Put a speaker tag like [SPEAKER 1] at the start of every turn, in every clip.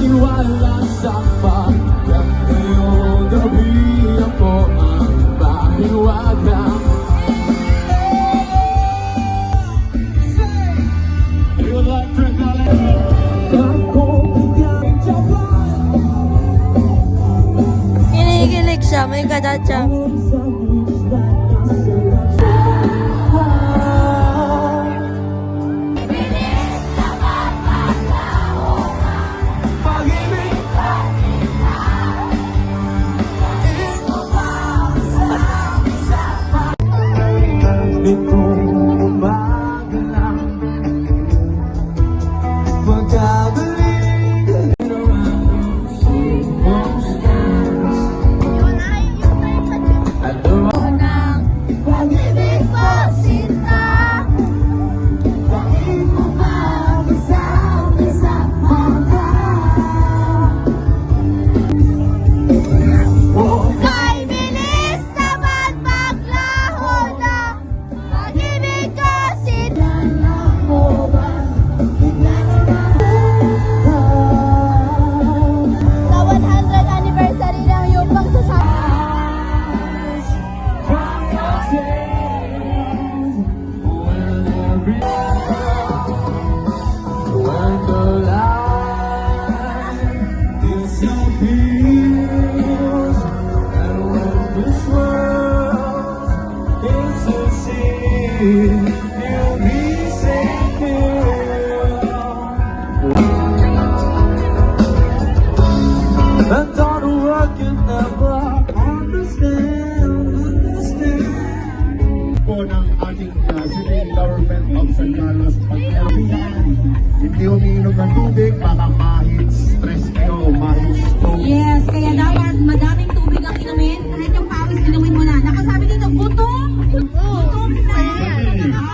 [SPEAKER 1] maniwala sa pagkat ngayong gabi ako ang pahiwaga.
[SPEAKER 2] Kinikilig siya, may kadacha.
[SPEAKER 3] Hindi umiinom ng tubig, baka mahit stress kayo, mahit stroke.
[SPEAKER 4] Yes, kaya dapat madaming tubig ang inumin. Kahit yung pawis, inumin mo na. Nakasabi dito, gutom! Gutom na!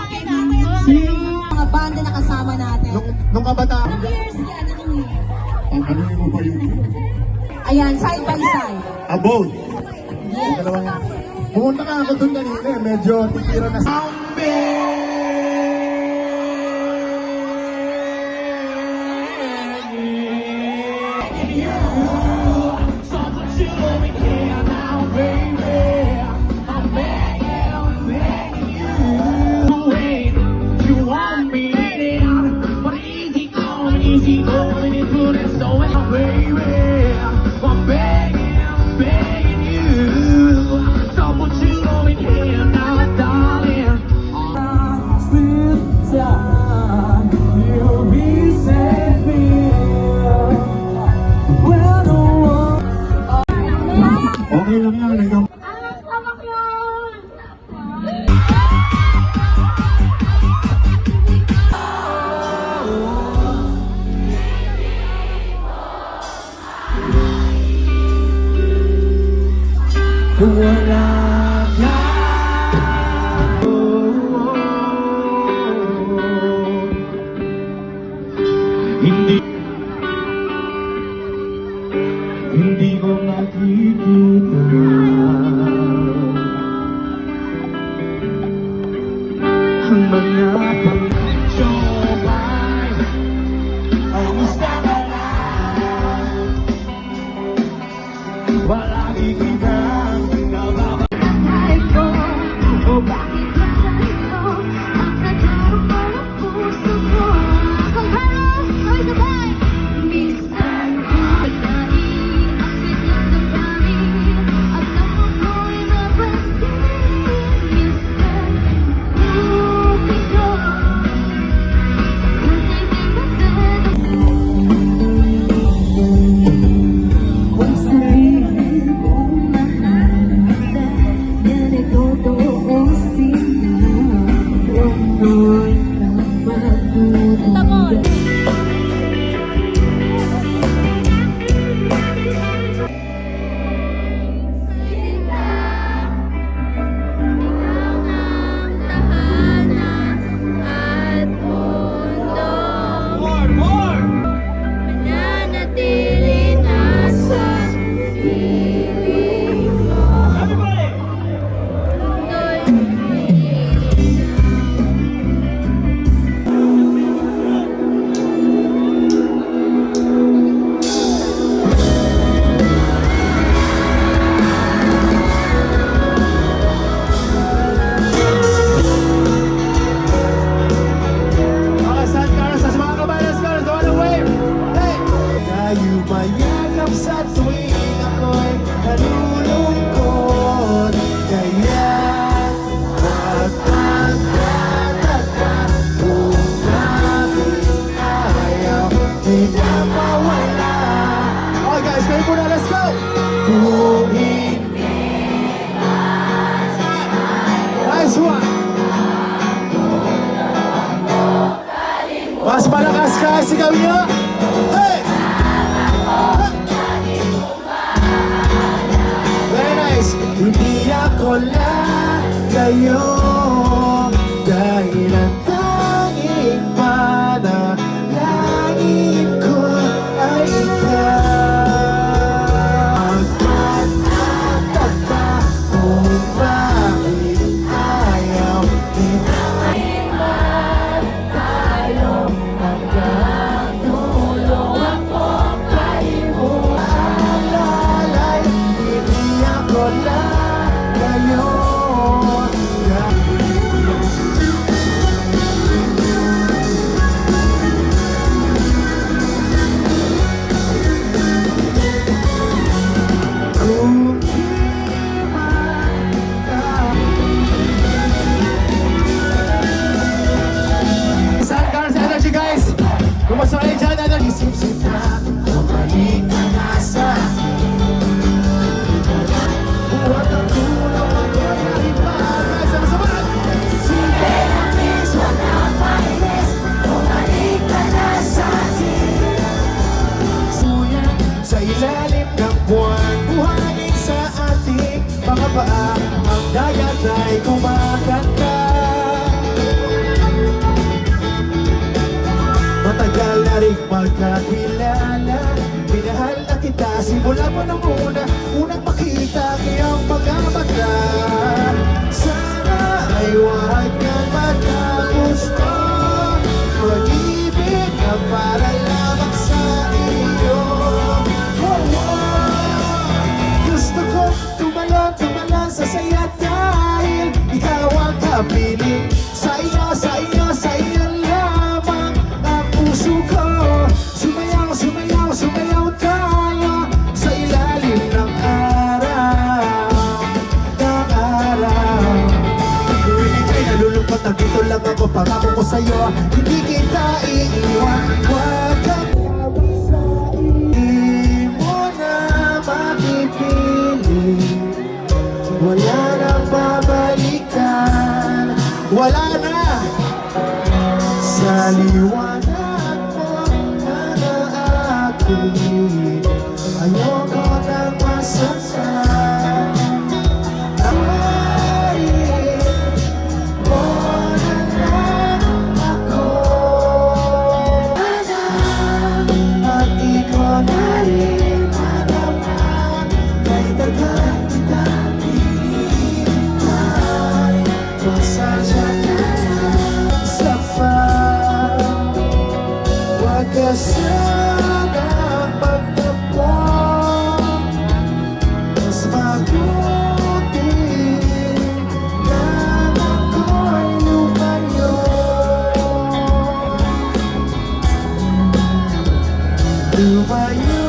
[SPEAKER 4] Okay,
[SPEAKER 3] Sino?
[SPEAKER 4] mga banda na kasama natin.
[SPEAKER 3] Nung kabataan.
[SPEAKER 4] Anong years yan? Anong year?
[SPEAKER 3] Ang ano mo ba yung
[SPEAKER 4] Ayan, side by side.
[SPEAKER 3] abode?
[SPEAKER 4] Yes.
[SPEAKER 3] Pumunta ka ako doon kanina, medyo titira na sa...
[SPEAKER 1] Easy going and put it so in baby, I'm begging you. So put you going here now, darling. Split time, you'll be safe here. When the world.
[SPEAKER 3] Okay lang yan, hanggang...
[SPEAKER 1] Wala ka. Hindi ko nakikita ang mga pag-joy. Kamusta ka lang? Palagi kitang nababalik ko. O bakit ganito ang nagkaroon ng puso ko? Kung halos, oy sabay.
[SPEAKER 2] Mas malakas ka, sigaw nyo. Hey! Very nice. Hindi ako lagayo dahil ang tanging panalangin ko ay ikaw. Magpapatata kung bakit ayaw kita. Alalay, hindi ako lagayo. Kung di man San Carlos Energy, guys! Kumusta kayo dyan? Isip-sip na bumalik ka na sa buwan ng tulong ang nangyari pa. Guys, ano sa balat? Sige na miss, wag na painis, bumalik ka na sa atin. Suya sa ilalim ng buwan, buhangin sa ating mga paa, ang dagat ay kumakanta. Matagal na rin magkakilala, minahal na kita simula pa nung unang makita kayang pagkabata. Sana ay huwag kang magkagusto, pag-ibig na para lamang sa iyo. Oh, oh. Gusto ko tumalon sa saya dahil ikaw ang kapiling. Sa iyo lamang ang puso ko. Sumayaw tayo sa ilalim ng araw. Piling ka'y nalulungkot na dito lang ako. Pangako ko sa'yo, hindi kita iiwan. Huwag kang tawag sa di mo na mapipili. Wala nang babalikan, wala na sa liwanag mo na naako'y ayoko nang masaktan. Nawarin mo na lang ako, at ikaw na rin madama. Kahit agad kita pinintay, pasensya na sa huwag ka sanang magtampo. Mas mabuti na ako'y lumayo. Lumayo.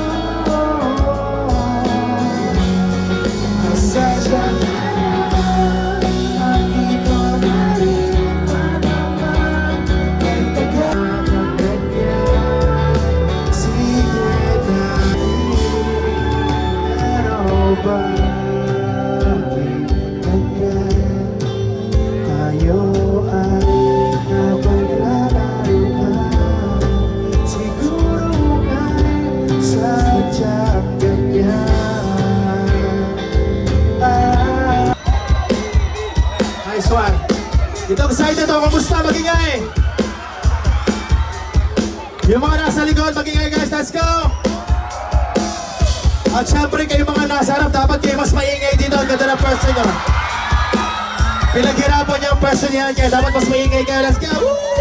[SPEAKER 2] Pasensya na at ikaw na rin madama. Kahit agad ang ganyan, sige natin. Pero bakit ganyan? Tayo ay napaglalaruan. Siguro nga'y sadyang ganyan. Nice one. Itong side na to, kamusta? Magingay! Yung mga nasa likod, magingay guys, let's go! At syempre kayo mga nasa harap, dapat kayo mas maingay dito. Ang ganda ng person nyo. Pinaghirapan niyo ang person yan, kaya dapat mas maingay kayo. Let's go! Woo!